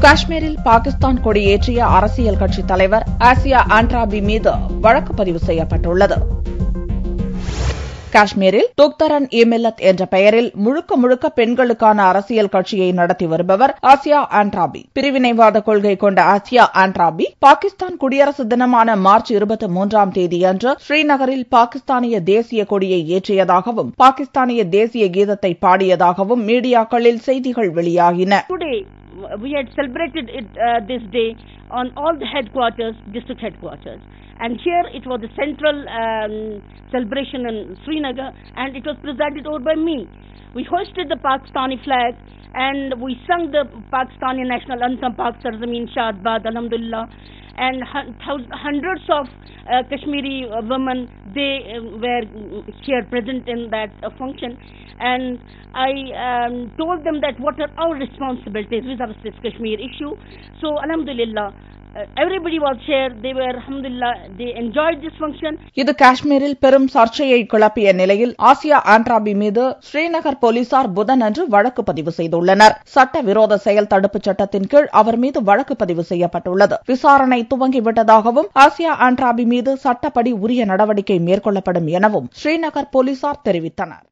காஷ்மீரில் பாகிஸ்தான் கொடியேற்றிய அரசியல் கட்சித் தலைவர் ஆசியா ஆண்ட்ராபி மீது வழக்கு பதிவு செய்யப்பட்டுள்ளது. காஷ்மீரில் துக்தரன் இ மில்லத் என்ற பெயரில் முழுக்க பெண்களுக்கான அரசியல் கட்சியை நடத்தி வருபவர் ஆசியா ஆண்ட்ராபி. பிரிவினைவாத கொள்கை கொண்ட ஆசியா ஆண்ட்ராபி பாகிஸ்தான் குடியரசு தினமான மார்ச் 23ஆம் தேதியன்று ஸ்ரீநகரில் பாகிஸ்தானிய தேசிய கொடியை ஏற்றியதாகவும் பாகிஸ்தானிய தேசிய கீதத்தை பாடியதாகவும் மீடியாக்களில் செய்திகள் வெளியாகின. We had celebrated this day on all the headquarters, district headquarters. And here it was the central celebration in Srinagar, and it was presided over by me. We hoisted the Pakistani flag and we sung the Pakistani national anthem, Pak Sarzameen Shad Baad, Alhamdulillah. And hundreds of Kashmiri women, they were here present in that function. And I told them that what are our responsibilities with this Kashmir issue. So, Alhamdulillah, everybody was here. They were, Alhamdulillah, they enjoyed this function. இது காஷ்மீரில் பெரும் சர்ச்சையை கிளப்பிய நிலையில் Asia ஆண்ட்ராபி மீது ஸ்ரீநகர் போலீசார் புதனன்று வழக்கு பதிவு செய்துள்ளனர். சட்டவிரோத செயல் தடுப்புச் சட்டத்தின் கீழ் அவர் மீது வழக்கு பதிவு செய்யப்பட்டுள்ளது. விசாரணை துவங்கிவிட்டதாகவும் ஆசியா ஆண்ட்ராபி மீது சட்டப்படி உரிய நடவடிக்கை மேற்கொள்ளப்படும் எனவும் ஸ்ரீநகர் போலீசார் தெரிவித்தனர்.